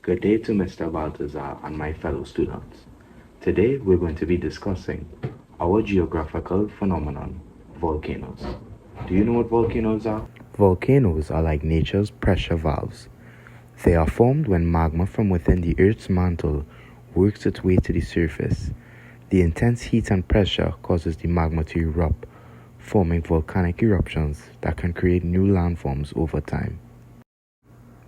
Good day to Mr. Baltazar and my fellow students. Today we're going to be discussing our geographical phenomenon, volcanoes. Do you know what volcanoes are? Volcanoes are like nature's pressure valves. They are formed when magma from within the Earth's mantle works its way to the surface. The intense heat and pressure causes the magma to erupt, forming volcanic eruptions that can create new landforms over time.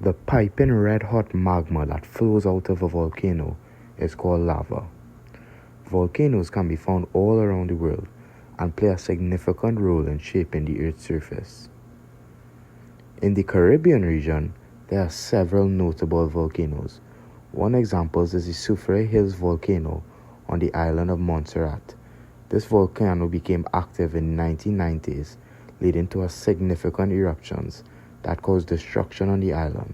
The piping red-hot magma that flows out of a volcano is called lava. Volcanoes can be found all around the world and play a significant role in shaping the Earth's surface. In the Caribbean region, there are several notable volcanoes. One example is the Soufriere Hills volcano on the island of Montserrat. This volcano became active in the 1990s, leading to significant eruptions that caused destruction on the island.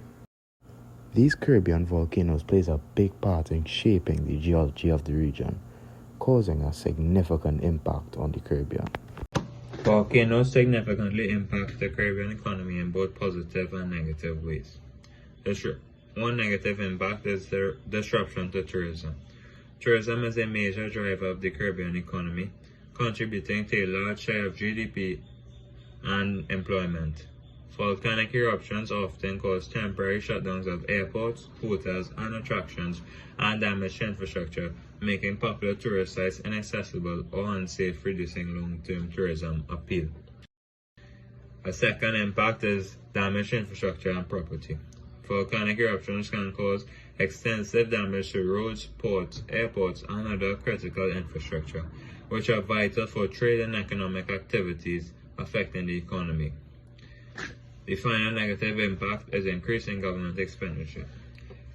These Caribbean volcanoes plays a big part in shaping the geology of the region, causing a significant impact on the Caribbean. Volcanoes significantly impact the Caribbean economy in both positive and negative ways. One negative impact is the disruption to tourism. Tourism is a major driver of the Caribbean economy, contributing to a large share of GDP and employment. Volcanic eruptions often cause temporary shutdowns of airports, hotels, and attractions, and damage to infrastructure, making popular tourist sites inaccessible or unsafe, reducing long-term tourism appeal. A second impact is damage to infrastructure and property. Volcanic eruptions can cause extensive damage to roads, ports, airports, and other critical infrastructure, which are vital for trade and economic activities affecting the economy. The final negative impact is increasing government expenditure.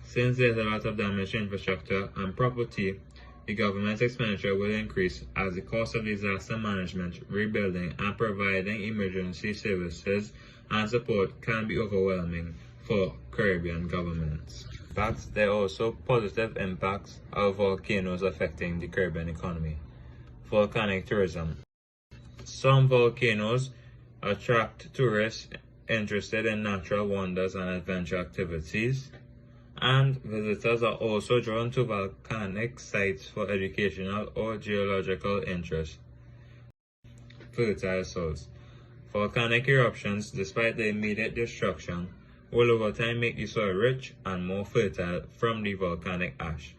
Since there is a lot of damage to infrastructure and property, the government's expenditure will increase as the cost of disaster management, rebuilding, and providing emergency services and support can be overwhelming for Caribbean governments. But there are also positive impacts of volcanoes affecting the Caribbean economy. Volcanic tourism. Some volcanoes attract tourists interested in natural wonders and adventure activities, and visitors are also drawn to volcanic sites for educational or geological interest. Fertile soils. Volcanic eruptions, despite the immediate destruction, will over time make the soil rich and more fertile from the volcanic ash,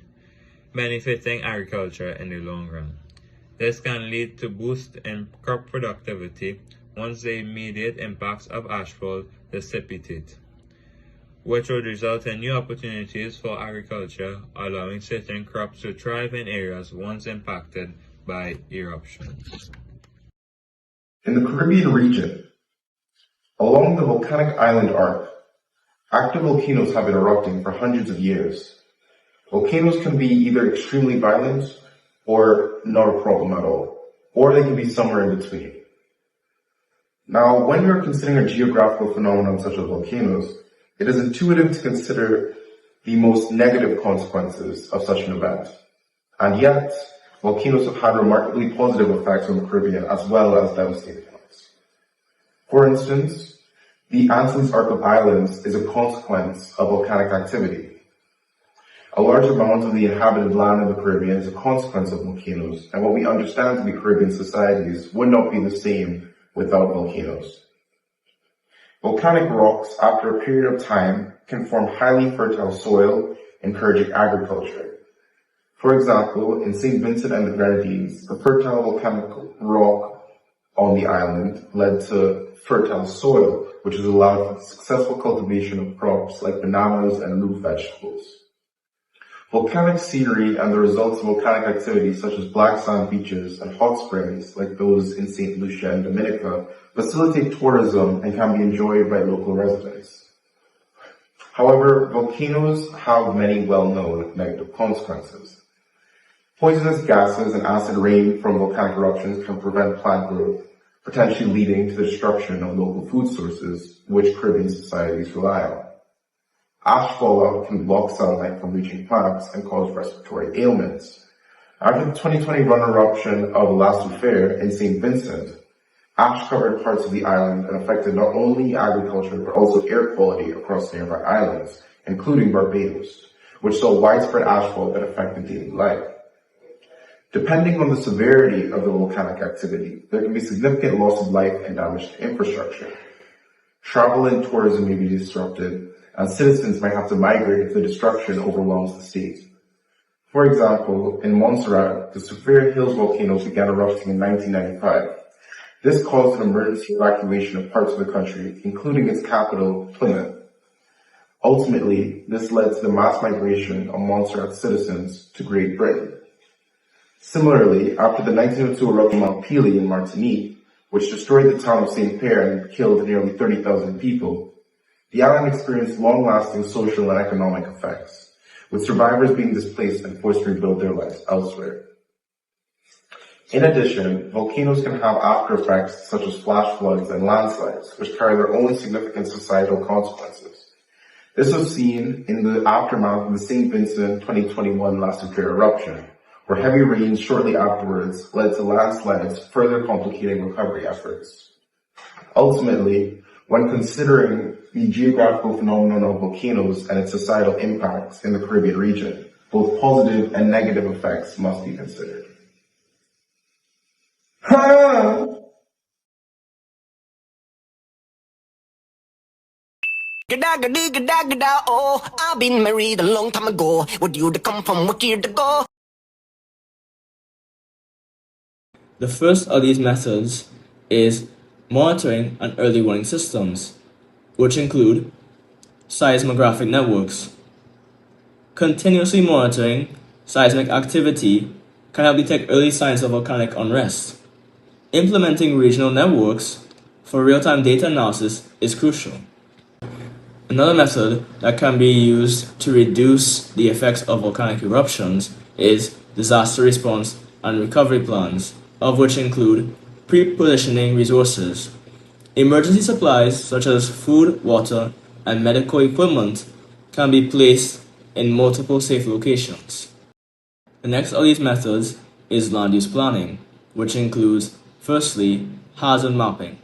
benefiting agriculture in the long run. This can lead to boost in crop productivity once the immediate impacts of ashfall dissipate, which would result in new opportunities for agriculture, allowing certain crops to thrive in areas once impacted by eruptions. In the Caribbean region, along the volcanic island arc, active volcanoes have been erupting for hundreds of years. Volcanoes can be either extremely violent or not a problem at all, or they can be somewhere in between. Now, when you're considering a geographical phenomenon such as volcanoes, it is intuitive to consider the most negative consequences of such an event. And yet, volcanoes have had remarkably positive effects on the Caribbean as well as devastating ones. For instance, the Antilles Arc of Islands is a consequence of volcanic activity. A large amount of the inhabited land in the Caribbean is a consequence of volcanoes, and what we understand to be Caribbean societies would not be the same without volcanoes. Volcanic rocks, after a period of time, can form highly fertile soil, encouraging agriculture. For example, in St. Vincent and the Grenadines, the fertile volcanic rock on the island led to fertile soil, which has allowed for the successful cultivation of crops like bananas and root vegetables. Volcanic scenery and the results of volcanic activity such as black sand beaches and hot springs like those in St. Lucia and Dominica facilitate tourism and can be enjoyed by local residents. However, volcanoes have many well-known negative consequences. Poisonous gases and acid rain from volcanic eruptions can prevent plant growth, potentially leading to the destruction of local food sources, which Caribbean societies rely on. Ash fallout can block sunlight from reaching plants and cause respiratory ailments. After the 2020 run eruption of La Soufriere in St. Vincent, ash covered parts of the island and affected not only agriculture but also air quality across nearby islands, including Barbados, which saw widespread ashfall that affected daily life. Depending on the severity of the volcanic activity, there can be significant loss of life and damage to infrastructure. Travel and tourism may be disrupted, and citizens might have to migrate if the destruction overwhelms the state. For example, in Montserrat, the Soufriere Hills volcano began erupting in 1995. This caused an emergency evacuation of parts of the country, including its capital, Plymouth. Ultimately, this led to the mass migration of Montserrat citizens to Great Britain. Similarly, after the 1902 eruption of Mount Pelee in Martinique, which destroyed the town of Saint-Pierre and killed nearly 30,000 people, the island experienced long-lasting social and economic effects, with survivors being displaced and forced to rebuild their lives elsewhere. In addition, volcanoes can have after effects such as flash floods and landslides, which carry their own significant societal consequences. This was seen in the aftermath of the St. Vincent 2021 La Soufriere eruption, where heavy rains shortly afterwards led to landslides, further complicating recovery efforts. Ultimately, when considering the geographical phenomenon of volcanoes and its societal impacts in the Caribbean region, both positive and negative effects must be considered. Gada, oh, I've been married a long time ago. Would you to come from what year to go? The first of these methods is monitoring and early warning systems, which include seismographic networks. Continuously monitoring seismic activity can help detect early signs of volcanic unrest. Implementing regional networks for real-time data analysis is crucial. Another method that can be used to reduce the effects of volcanic eruptions is disaster response and recovery plans, of which include pre-positioning resources. Emergency supplies such as food, water, and medical equipment can be placed in multiple safe locations. The next of these methods is land use planning, which includes, firstly, hazard mapping.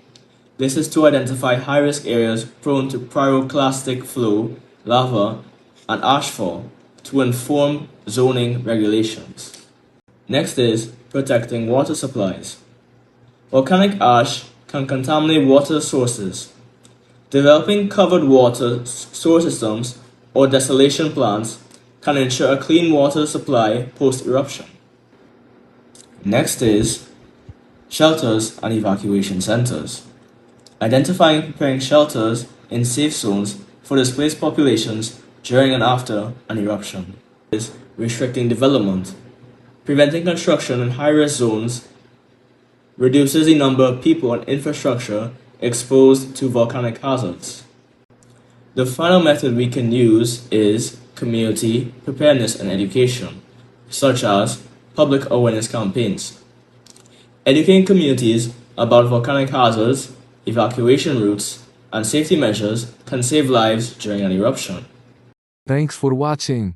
This is to identify high-risk areas prone to pyroclastic flow, lava, and ashfall to inform zoning regulations. Next is protecting water supplies. Volcanic ash can contaminate water sources. Developing covered water storage systems or desalination plants can ensure a clean water supply post-eruption. Next is shelters and evacuation centers. Identifying and preparing shelters in safe zones for displaced populations during and after an eruption. Is restricting development. Preventing construction in high-risk zones reduces the number of people and infrastructure exposed to volcanic hazards. The final method we can use is community preparedness and education, such as public awareness campaigns. Educating communities about volcanic hazards, evacuation routes, and safety measures can save lives during an eruption. Thanks for watching.